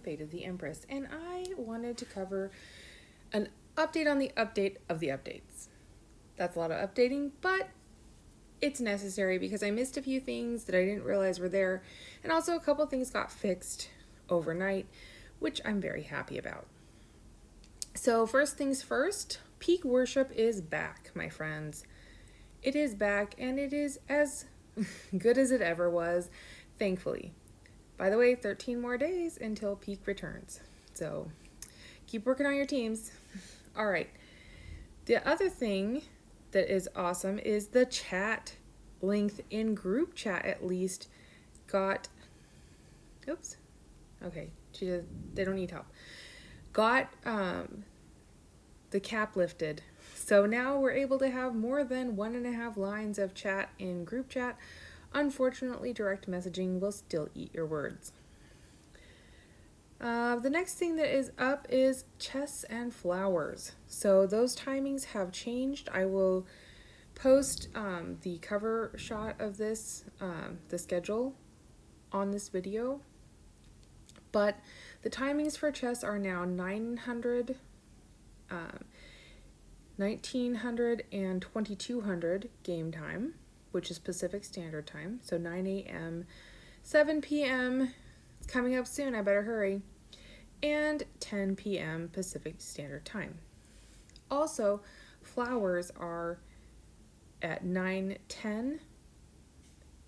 FOTE the Empress, and I wanted to cover an update on the update of the updates. That's a lot of updating, but it's necessary because I missed a few things that I didn't realize were there, and also a couple things got fixed overnight, which I'm very happy about. So first things first, peak worship is back, my friends. It is back, and it is as good as it ever was, thankfully. By the way, 13 more days until peak returns. So keep working on your teams. All right. The other thing that is awesome is the chat length in group chat at least got, oops. Okay. They don't need help. Got the cap lifted. So now we're able to have more than 1.5 lines of chat in group chat. Unfortunately, direct messaging will still eat your words. The next thing that is up is chests and flowers. So those timings have changed. I will post the cover shot of this, the schedule on this video. But the timings for chests are now 900, 1900, and 2200 game time, which is Pacific Standard Time. So 9 a.m., 7 p.m., it's coming up soon, I better hurry, and 10 p.m. Pacific Standard Time. Also, flowers are at 9:10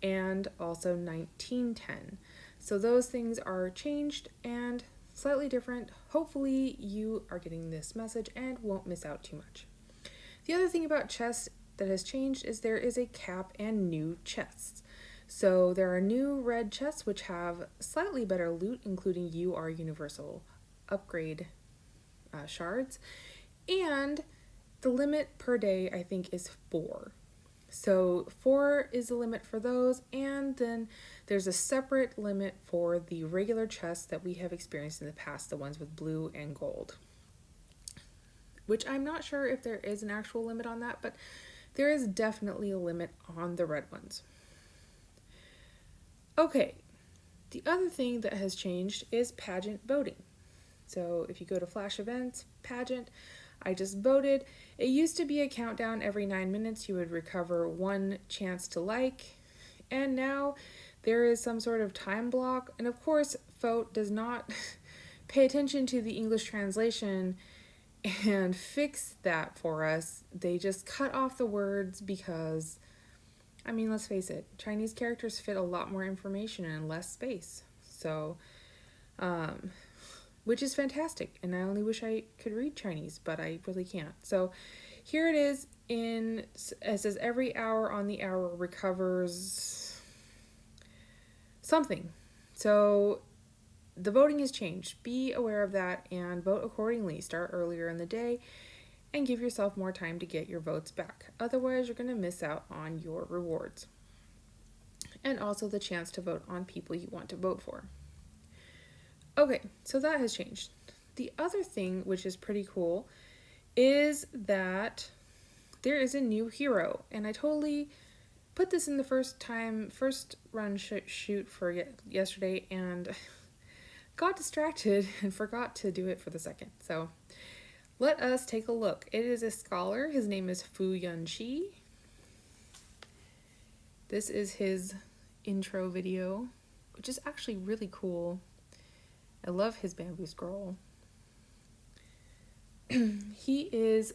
and also 19:10. So those things are changed and slightly different. Hopefully you are getting this message and won't miss out too much. The other thing about chests that has changed is there is a cap and new chests. So there are new red chests which have slightly better loot, including UR Universal Upgrade shards, and the limit per day I think is 4. So 4 is the limit for those, and then there's a separate limit for the regular chests that we have experienced in the past, the ones with blue and gold, which I'm not sure if there is an actual limit on that, but there is definitely a limit on the red ones. Okay, the other thing that has changed is pageant voting. So if you go to Flash Events, pageant, I just voted. It used to be a countdown every 9 minutes. You would recover 1 chance to like, and now there is some sort of time block. And of course, FOTE does not pay attention to the English translation and fix that for us. They just cut off the words because, I mean, let's face it, Chinese characters fit a lot more information in less space. So, which is fantastic. And I only wish I could read Chinese, but I really can't. So here it is it says every hour on the hour recovers something. So the voting has changed. Be aware of that and vote accordingly. Start earlier in the day and give yourself more time to get your votes back. Otherwise, you're going to miss out on your rewards. And also the chance to vote on people you want to vote for. Okay, so that has changed. The other thing, which is pretty cool, is that there is a new hero. And I totally put this in the first run shoot for yesterday and got distracted and forgot to do it for the second. So let us take a look. It is a scholar. His name is Fu Yunqi. This is his intro video, which is actually really cool. I love his bamboo scroll. He is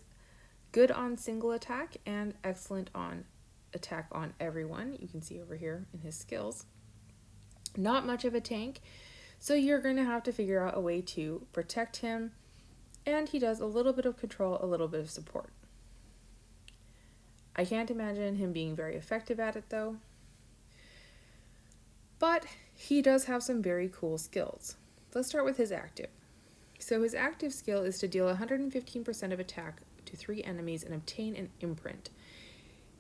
good on single attack and excellent on attack on everyone. You can see over here in his skills. Not much of a tank, so you're going to have to figure out a way to protect him. And he does a little bit of control, a little bit of support. I can't imagine him being very effective at it though. But he does have some very cool skills. Let's start with his active. So his active skill is to deal 115% of attack to 3 enemies and obtain an imprint.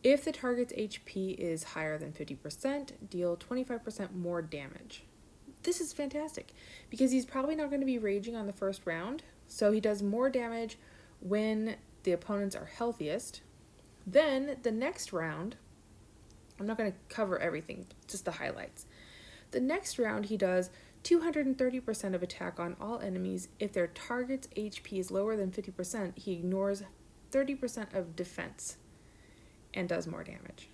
If the target's HP is higher than 50%, deal 25% more damage. This is fantastic because he's probably not going to be raging on the first round, so he does more damage when the opponents are healthiest. Then the next round, I'm not going to cover everything, just the highlights. The next round he does 230% of attack on all enemies. If their target's HP is lower than 50%, he ignores 30% of defense and does more damage.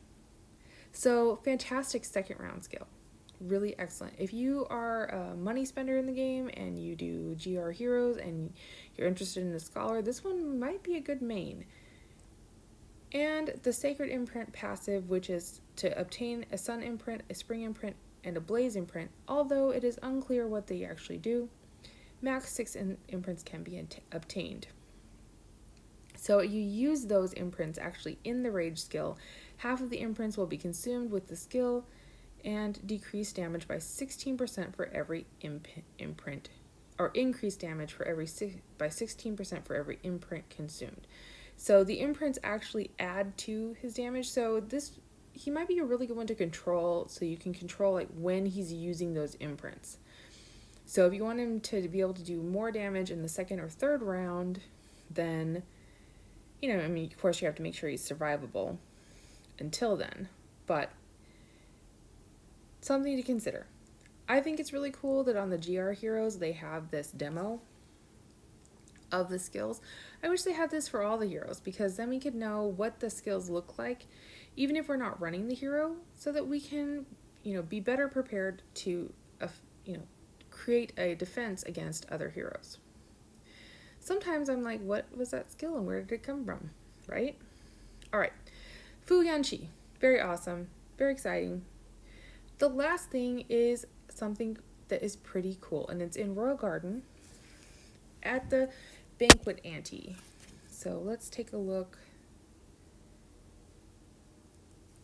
So fantastic second round skill. Really excellent. If you are a money spender in the game and you do GR heroes and you're interested in the scholar, this one might be a good main. And the Sacred Imprint passive, which is to obtain a Sun Imprint, a Spring Imprint, and a Blaze Imprint, although it is unclear what they actually do. Max 6 imprints can be obtained. So you use those imprints actually in the Rage skill. Half of the imprints will be consumed with the skill and decrease damage by 16% for every imprint, or increase damage for by 16% for every imprint consumed. So the imprints actually add to his damage. So he might be a really good one to control, so you can control like when he's using those imprints. So if you want him to be able to do more damage in the second or third round, then, of course you have to make sure he's survivable until then, but something to consider. I think it's really cool that on the GR heroes they have this demo of the skills. I wish they had this for all the heroes, because then we could know what the skills look like, even if we're not running the hero, so that we can, be better prepared to, create a defense against other heroes. Sometimes I'm like, what was that skill and where did it come from, right? All right, Fu Yanqi, very awesome, very exciting. The last thing is something that is pretty cool, and it's in Royal Garden at the Banquet Ante. So let's take a look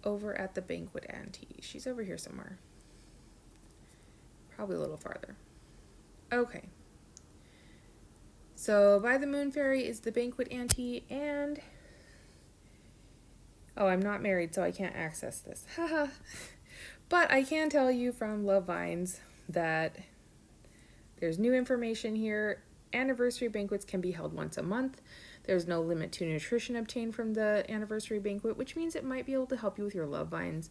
over at the Banquet Ante. She's over here somewhere. Probably a little farther. Okay. So by the Moon Fairy is the Banquet Ante, and I'm not married, so I can't access this. Haha. But I can tell you from Love Vines that there's new information here. Anniversary banquets can be held once a month. There's no limit to nutrition obtained from the anniversary banquet, which means it might be able to help you with your Love Vines.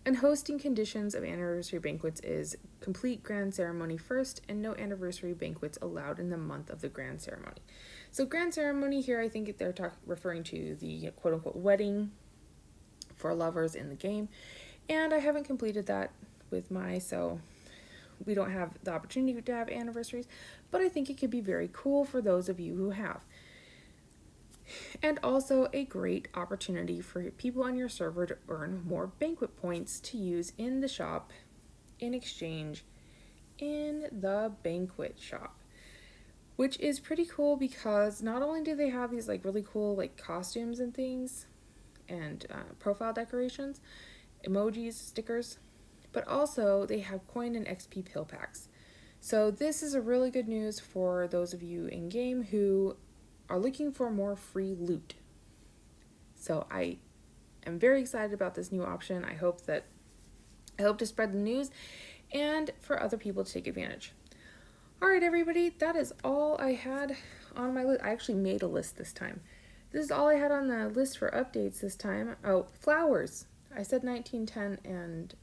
And hosting conditions of anniversary banquets is complete grand ceremony first, and no anniversary banquets allowed in the month of the grand ceremony. So grand ceremony here, I think they're referring to the quote-unquote wedding for lovers in the game. And I haven't completed that with so we don't have the opportunity to have anniversaries, but I think it could be very cool for those of you who have. And also a great opportunity for people on your server to earn more banquet points to use in the shop in exchange in the banquet shop, which is pretty cool because not only do they have these like really cool like costumes and things and profile decorations, emojis, stickers, but also they have coin and XP pill packs. So this is a really good news for those of you in game who are looking for more free loot. So I am very excited about this new option. I hope to spread the news and for other people to take advantage. All right, everybody, that is all I had on my list. I actually made a list this time. This is all I had on the list for updates this time. Oh, flowers. I said 1910 and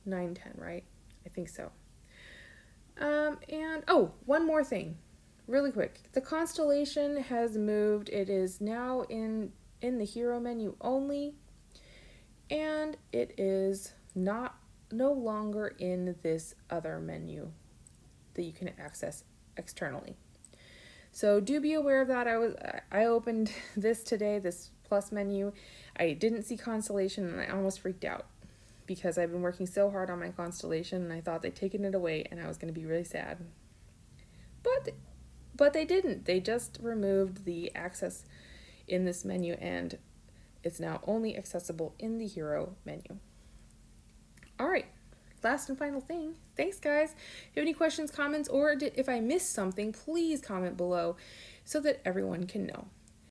910, right? I think so. And one more thing, really quick. The constellation has moved. It is now in the hero menu only, and it is no longer in this other menu that you can access externally. So do be aware of that. I opened this today, this plus menu. I didn't see constellation and I almost freaked out because I've been working so hard on my constellation and I thought they'd taken it away and I was going to be really sad. But they didn't. They just removed the access in this menu and it's now only accessible in the hero menu. All right. Last and final thing. Thanks, guys. If you have any questions, comments, or if I missed something, please comment below so that everyone can know.